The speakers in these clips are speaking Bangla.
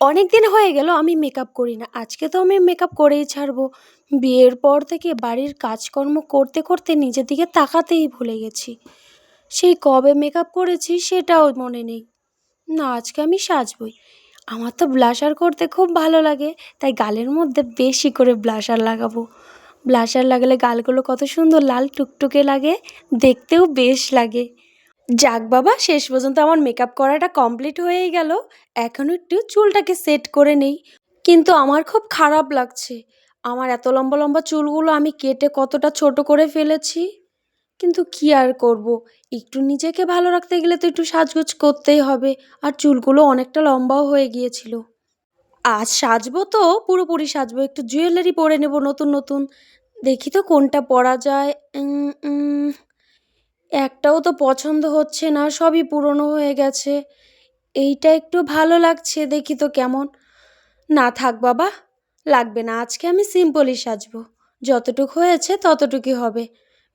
অনেক দিন হয়ে গেল আমি মেকআপ করি না। আজকে তো আমি মেকআপ করেই ছাড়বো। বিয়ের পর থেকে বাড়ির কাজকর্ম করতে, করতে নিজের দিকে তাকাতেই ভুলে গেছি। সেই কবে মেকআপ করেছি সেটাও মনে নেই। না, আজকে আমি সাজবই। আমার তো ব্লাশার করতে খুব ভালো লাগে, তাই গালের মধ্যে বেশি করে ব্লাশার লাগাবো। ব্লাশার লাগালে গালগুলো কত সুন্দর লাল টুকটুকে লাগে, দেখতেও বেশ লাগে। যাক বাবা, শেষ পর্যন্ত আমার মেকআপ করাটা কমপ্লিট হয়েই গেল। এখন একটু চুলটাকে সেট করে নেই। কিন্তু আমার খুব খারাপ লাগছে। আমার এত লম্বা লম্বা চুলগুলো আমি কেটে কতটা ছোট করে ফেলেছি। কিন্তু কি আর করব, একটু নিজেকে ভালো রাখতে গেলে তো একটু সাজগোজ করতেই হবে। আর চুলগুলো অনেকটা লম্বাও হয়ে গিয়েছিল। আজ সাজবো তো পুরোপুরি সাজবো, একটু জুয়েলারি পরে নেব নতুন নতুন। দেখি তো কোনটা পরা যায়। উম, উম, একটাও তো পছন্দ হচ্ছে না, সবই পুরনো হয়ে গেছে। এইটা একটু ভালো লাগছে, দেখি তো কেমন। না থাক বাবা, লাগবে না, আজকে আমি সিম্পলই সাজবো। যতটুক হয়েছে ততটুকুই হবে।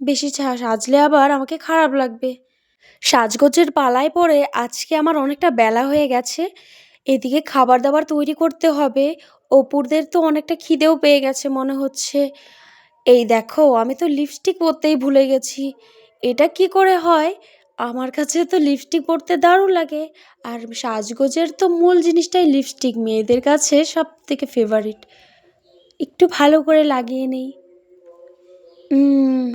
বেশি সাজলে আবার আমাকে খারাপ লাগবে। সাজগোজের পালায় পড়ে আজকে আমার অনেকটা বেলা হয়ে গেছে। এদিকে খাবার দাবার তৈরি করতে হবে। অপুরদের তো অনেকটা খিদেও পেয়ে গেছে মনে হচ্ছে। এই দেখো, আমি তো লিপস্টিক পরতেই ভুলে গেছি। এটা কি করে হয়? আমার কাছে তো লিপস্টিক পরতে দারুণ লাগে। আর সাজগোজের তো মূল জিনিসটাই লিপস্টিক, মেয়েদের কাছে সব থেকে ফেভারিট। একটু ভালো করে লাগিয়ে নেই। উম,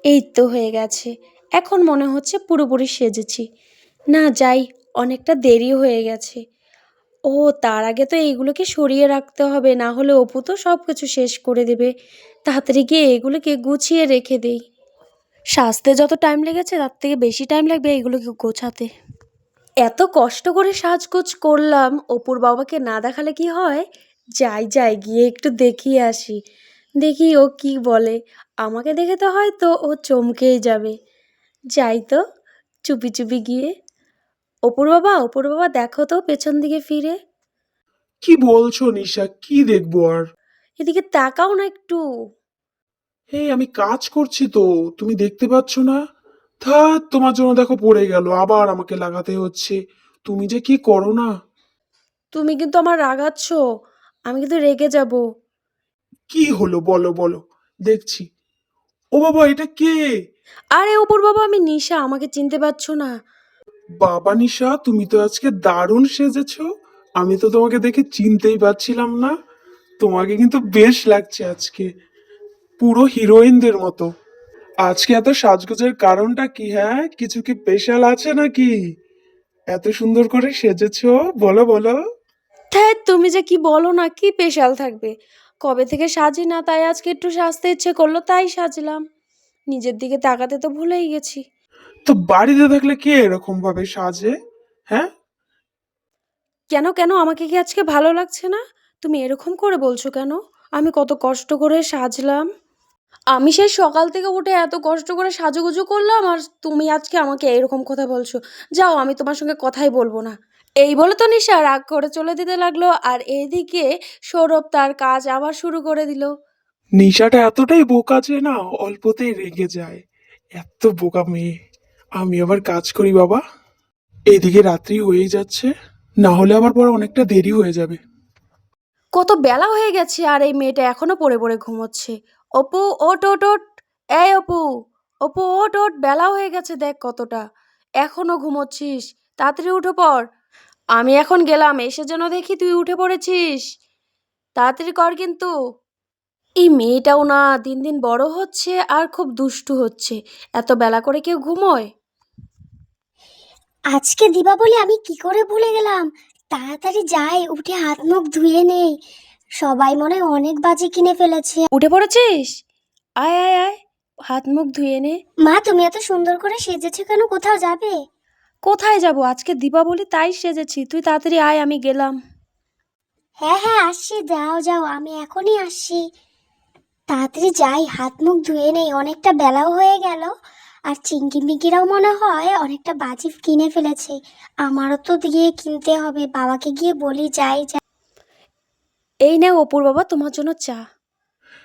এই তো হয়ে গেছে। এখন মনে হচ্ছে পুরোপুরি সেজেছি। না যাই, অনেকটা দেরি হয়ে গেছে। ও, তার আগে তো এইগুলোকে সরিয়ে রাখতে হবে, না হলে অপু তো সব কিছু শেষ করে দেবে। তাড়াতাড়ি গিয়ে এগুলোকে গুছিয়ে রেখে দেই। সাজতে যত টাইম লেগেছে তার থেকে বেশি টাইম লাগবে এগুলোকে গোছাতে। এত কষ্ট করে সাজগোজ করলাম, অপুর বাবাকে না দেখালে কি হয়? যাই যাই, গিয়ে একটু দেখিয়ে আসি। দেখি ও কি বলে। আমাকে দেখে তো হয়তো ও চমকেই যাবে। যাই তো, চুপি চুপি গিয়ে। অপুর বাবা দেখো তো পেছন দিকে ফিরে। কি বলছো নিশা? কি দেখবো আর? এদিকে তাকাও না একটু। এই আমি কাজ করছি তো, তুমি দেখতে পাচ্ছ না? থা, তোমার জন্য দেখো পড়ে গেল, আবার আমাকে লাগাতে হচ্ছে। তুমি যে কি করো না! তুমি কিন্তু আমার রাগাচ্ছ, আমি কিন্তু রেগে যাব। কি হলো বলো বলো, দেখছি। ও বাবা, এটা কে? আরে অপুর বাবা, আমি নিশা, আমাকে চিনতে পারছো না? বাবা নিশা, তুমি তো আজকে দারুণ সেজেছো। আমি তো তোমাকে দেখে চিনতেই পারছিলাম না। তোমাকে কিন্তু বেশ লাগছে আজকে, পুরো হিরোইনদের মতো। আজকে এত সাজগোজের কারণটা কি? হ্যাঁ, কিছু কি স্পেশাল আছে নাকি? এত সুন্দর করে সেজেছো, বলো বলো। ধ্যাৎ, তুমি যে কি বলো না, কি স্পেশাল থাকবে? কবে থেকে সাজি না, তাই আজকে একটু সাজতে ইচ্ছে করলো তাই সাজলাম। নিজের দিকে তাকাতে তো ভুলেই গেছি। তো বাড়িতে থাকলে কে এরকম ভাবে সাজে? হ্যাঁ। কেন কেন, আমাকে কি আজকে ভালো লাগছে না? তুমি এরকম করে বলছো কেন? আমি কত কষ্ট করে সাজলাম। আমি সেই সকাল থেকে উঠে এত কষ্ট করে সাজুগুজু করলাম, আর তুমি আজকে আমাকে এরকম কথা বলছো? যাও, আমি তোমার সঙ্গে কথাই বলবো না। এই বলে তো নিশা রাগ করে চলে দিতে লাগলো, আর এইদিকে সৌরভ তার কাজ আবার শুরু করে দিল। নিশাটা এতটাই বোকা যে না, অল্পতেই রেগে যায়। এত বোকা মেয়ে। আমি আবার কাজ করি বাবা। এদিকে রাত্রি হয়েই যাচ্ছে, না হলে আবার পরে অনেকটা দেরি হয়ে যাবে। কত বেলা হয়ে গেছে আর এই মেয়েটা এখনো পড়ে পড়ে ঘুমোচ্ছে। অপু, ওট ওট ওট। এই অপু, অপু ওট ওট, বেলা হয়ে গেছে দেখ কতটা। এখনো ঘুমোচ্ছিস? তাড়াতাড়ি উঠে পড়। আমি এখন গেলাম, এসে যেন দেখি তুই উঠে পড়েছিস। তাড়াতাড়ি কর কিন্তু। এই মেয়েটাও না দিন দিন বড় হচ্ছে আর খুব দুষ্টু হচ্ছে। এত বেলা করে কেউ ঘুমোয়? আজকে দীপাবলি আমি কি করে ভুলে গেলাম। তাড়াতাড়ি যাই, উঠে হাত মুখ ধুয়ে নেই। সবাই মনে হয় অনেক বাজি কিনে ফেলেছে। উঠে পড়েছিস? আয় আয় আয়, হাত মুখ ধুয়ে নে। মা, তুমি এত সুন্দর করে সেজেছো কেন? কোথাও যাবে? কোথায় যাব, আজকে দীপাবলি তাই সেজেছি। তুই তাড়াতাড়ি আয়, আমি গেলাম। হ্যাঁ হ্যাঁ, আসছি, যাও যাও, আমি এখনই আসছি। তাড়াতাড়ি যাই, হাত মুখ ধুয়ে নেই, অনেকটা বেলাও হয়ে গেল। আর চিংকি মিকিরাও মনে হয় অনেকটা বাজি কিনে ফেলেছে। আমারও তো গিয়ে কিনতে হবে, বাবাকে গিয়ে বলি, যাই যাই। এই নাও অপুর বাবা, তোমার জন্য চা।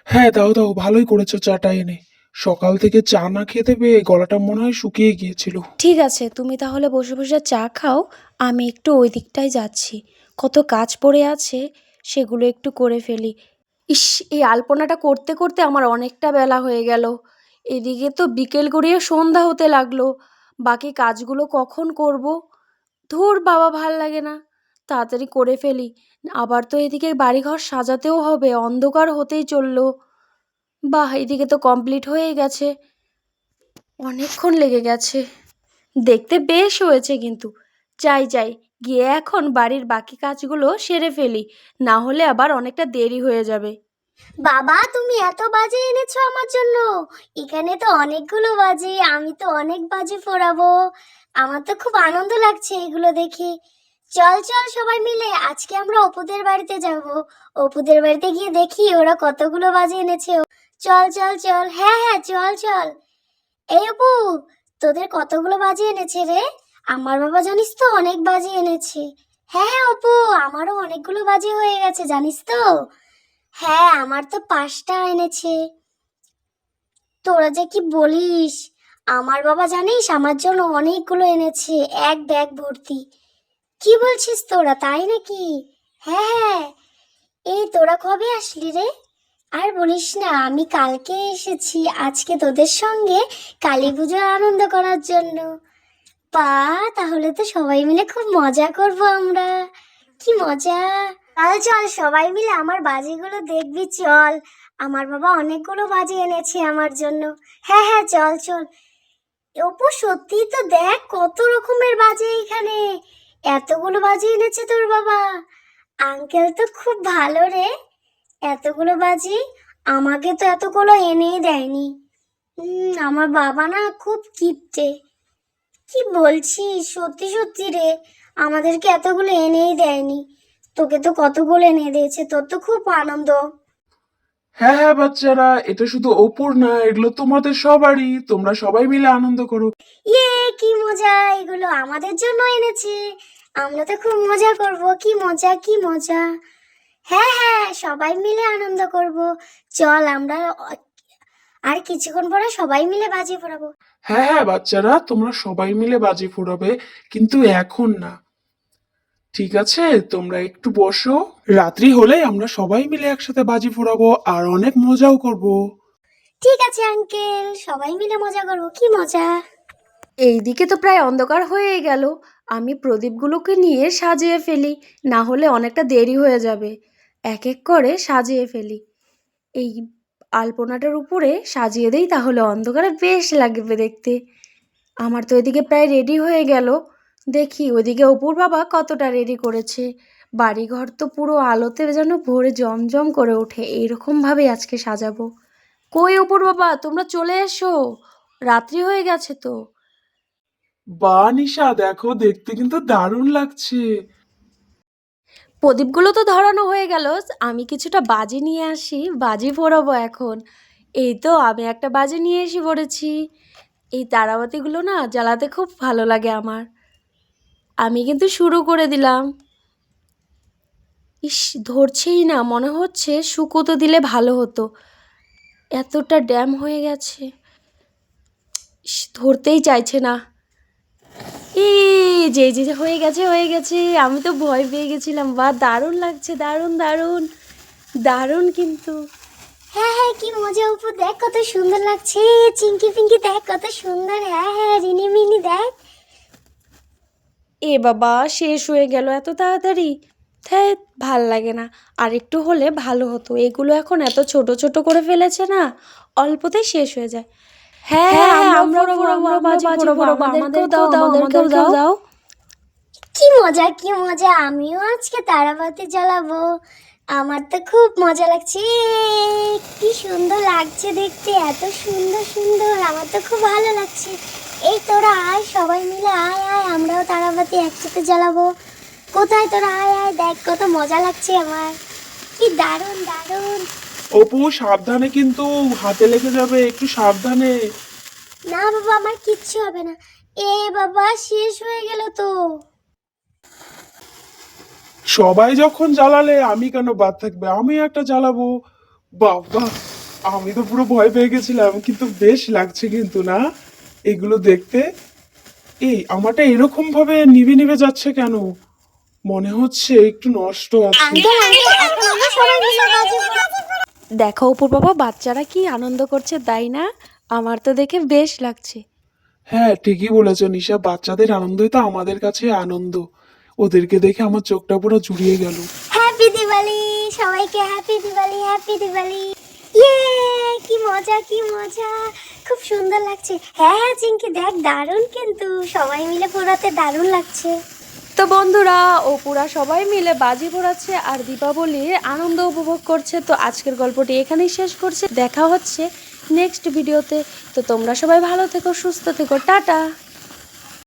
হ্যাঁ, দাও দাও, ভালোই করেছো চাটা এনে। সকাল থেকে চা না খেতে পেয়ে গলাটা মনে হয় শুকিয়ে গিয়েছিল। ঠিক আছে, তুমি তাহলে বসে বসে চা খাও। আমি একটু ওই দিকটায় যাচ্ছি। কত কাজ পড়ে আছে, সেগুলো একটু করে ফেলি। ইস, এই আলপনাটা করতে করতে আমার অনেকটা বেলা হয়ে গেল। এদিকে তো বিকেল গড়িয়ে সন্ধ্যা হতে লাগলো। বাকি কাজগুলো কখন করব? ধুর বাবা, ভাল লাগে না। তাড়াতাড়ি করে ফেলি। আবার তো এদিকে বাড়িঘর সাজাতেও হবে, অন্ধকার হতেই চললো। বাহ, এদিকে তো কমপ্লিট হয়ে গেছে। অনেকক্ষণ লেগে গেছে। দেখতে বেশ হয়েছে কিন্তু। যাই যাই, গিয়ে এখন বাড়ির বাকি কাজগুলো সেরে ফেলি, না হলে আবার অনেকটা দেরি হয়ে যাবে। বাবা, তুমি এত বাজি এনেছো আমার জন্য? এখানে তো অনেকগুলো বাজি, আমি তো অনেক বাজি ফোড়াবো। আমার তো খুব আনন্দ লাগছে এগুলো দেখে। চল চল সবাই মিলে আজকে আমরা অপুদের বাড়িতে যাব। অপুদের বাড়িতে গিয়ে দেখি ওরা কতগুলো বাজি এনেছে। চল চল চল, হ্যাঁ হ্যাঁ চল চল। এই অপু, তোদের কতগুলো বাজি এনেছে রে? আমার বাবা জানিস তো অনেক বাজি এনেছে। হ্যাঁ হ্যাঁ অপু, আমারও অনেকগুলো বাজি হয়ে গেছে জানিস তো। হ্যাঁ, আমার তো 5টা এনেছে। তোরা যে কি বলিস! আমার বাবা জানিস আমার জন্য অনেকগুলো এনেছে, এক ব্যাগ ভর্তি। কি বলছিস তোরা, তাই নাকি? হ্যাঁ হ্যাঁ। এই তোরা কবে আসলি রে? আর বলিস না, আমি কালকে এসেছি আজকে তোদের সঙ্গে কালী পুজোর আনন্দ করার জন্য। তাহলে তো সবাই মিলে খুব মজা করব আমরা। কি মজা! চল চল সবাই মিলে আমার বাজিগুলো দেখবি চল। আমার বাবা অনেকগুলো বাজি এনেছে আমার জন্য। হ্যাঁ হ্যাঁ চল চল। অপু, সত্যি তো দেখ কত রকমের বাজি এখানে। এতগুলো বাজি এনেছে তোর বাবা। আঙ্কেল তো খুব ভালো রে। এতগুলো বাজি আমাকে তো এতগুলো এনেই দেয়নি। আমার বাবা না খুব কিপটে। কি বলছিস, সত্যি সত্যি রে, আমাদেরকে এতগুলো এনেই দেয়নি। তোকে তো কতগুলো এনে দিয়েছে, তোর তো খুব আনন্দ। হ্যাঁ হ্যাঁ বাচ্চারা, এটা শুধু অপুর না, এগুলো তোমাদের সবারই। তোমরা সবাই মিলে আনন্দ করো। ইয়ে, কি মজা! এগুলো আমাদের জন্য এনেছে। আমরা তো খুব মজা করব। কি মজা, কি মজা! হ্যাঁ হ্যাঁ, সবাই মিলে আনন্দ করব। চল আমরা আর কিছুক্ষণ পরে সবাই মিলে বাজি ফোড়াবো। হ্যাঁ হ্যাঁ বাচ্চারা, তোমরা সবাই মিলে বাজি ফোড়াবে, কিন্তু এখন না। ঠিক আছে, তোমরা একটু বসো। রাত্রি হলে আমরা সবাই মিলে একসাথে বাজি ফোড়াবো আর অনেক মজাও করব। ঠিক আছে আঙ্কেল, সবাই মিলে মজা করব। কি মজা! এইদিকে তো প্রায় অন্ধকার হয়ে গেল। আমি প্রদীপগুলোকে নিয়ে সাজিয়ে ফেলি, না হলে অনেকটা দেরি হয়ে যাবে। এক এক করে সাজিয়ে ফেলি। এই আলপনাটার উপরে সাজিয়ে দেই, তাহলে অন্ধকারে বেশ লাগবে দেখতে। আমার তো এদিকে প্রায় রেডি হয়ে গেল। দেখি ওইদিকে অপুর বাবা কতটা রেডি করেছে। বাড়িঘর তো পুরো আলোতে যেন ভরে জমজম করে ওঠে, এইরকমভাবেই আজকে সাজাবো। কই অপুর বাবা, তোমরা চলে এসো, রাত্রি হয়ে গেছে তো। বা নিশা, দেখো দেখতে কিন্তু দারুণ লাগছে। প্রদীপগুলো তো ধরানো হয়ে গেল, আমি কিছুটা বাজি নিয়ে আসি, বাজি ফোড়াবো এখন। এই তো আমি একটা বাজি নিয়ে এসে পড়েছি। এই তারাবাতিগুলো না জ্বালাতে খুব ভালো লাগে আমার। আমি কিন্তু শুরু করে দিলাম। ইস, ধরছেই না, মনে হচ্ছে শুকোতে দিলে ভালো হতো, এতটা ড্যাম হয়ে গেছে। ইস, ধরতেই চাইছে না। যে যে যে হয়ে গেছে হয়ে গেছে, আমি তো ভয় পেয়ে গেছিলাম। বা দারুণ লাগছে, দারুণ দারুণ দারুণ কিন্তু। হ্যাঁ হ্যাঁ, কি মজা অপু, দেখ কত সুন্দর লাগছে। চিঙ্কি পিঙ্কি দেখ কত সুন্দর। হ্যাঁ হ্যাঁ, রিনি মিনি দেখ। এ বাবা, শেষ হয়ে গেল এত তাড়াতাড়ি। ধ্যাৎ, ভাল লাগে না। আর একটু হলে ভালো হতো। এগুলো এখন এত ছোট ছোট করে ফেলেছে না, অল্পতেই শেষ হয়ে যায়। হ্যাঁ হ্যাঁ, আমরা ফোড়াবো, আমরা বাজি ফোড়াবো, আমাদেরকেও দাও, আমাদেরকেও দাও। কি মজা, কি মজা! আমিও আজকে তারাবাতি জ্বালাবো। আমার তো খুব মজা লাগছে। কি সুন্দর লাগছে দেখতে, এত সুন্দর সুন্দর, আমার তো খুব ভালো লাগছে। এই তোরা আয়, সবাই মিলে আয় আয়, আমরাও তারাবাতি একসাথে জ্বালাবো। কোথায় তোরা, আয় আয়, দেখ কত মজা লাগছে আমার। কি দারুণ দারুণ! অপু, সাবধানে কিন্তু, হাতে লেগে যাবে, একটু সাবধানে। না বাবা, আমার কিচ্ছু হবে না। এ বাবা, শেষ হয়ে গেল তো। সবাই যখন জ্বালালে আমি কেন বাদ থাকবে, আমি একটা জ্বালাবো। বাবা, আমি তো পুরো ভয় পেয়ে গেছিলাম, কিন্তু বেশ লাগছে কিন্তু না এগুলো দেখতে। এই আমারটা এরকম ভাবে নিভে নিভে যাচ্ছে কেন? মনে হচ্ছে একটু নষ্ট আছে। আঙ্কেল আঙ্কেল এখন আমরা সবাই মিলে বাজি পোড়াবো। দেখো অপুর বাবা, বাচ্চারা কি আনন্দ করছে তাই না? আমার তো দেখে বেশ লাগছে। হ্যাঁ, ঠিকই বলেছো নিশা, বাচ্চাদের আনন্দই তো আমাদের কাছে আনন্দ। ওদেরকে দেখে আমার চোখটা পুরো জুড়িয়ে গেল। হ্যাপি দিওয়ালি সবাইকে, হ্যাপি দিওয়ালি, হ্যাপি দিওয়ালি। ইয়ে, কি মজা কি মজা, খুব সুন্দর লাগছে। হ্যাঁ হ্যাঁ চিঙ্কি দেখ, দারুণ, কিন্তু সবাই মিলে পোড়াতে দারুণ লাগছে। তো বন্ধুরা, অপুরা সবাই মিলে বাজি পোড়াচ্ছে আর দীপাবলির আনন্দ উপভোগ করছে। তো আজকের গল্পটি এখানেই শেষ করছে, দেখা হচ্ছে নেক্সট ভিডিওতে। তো তোমরা সবাই ভালো থেকো, সুস্থ থেকো, টাটা।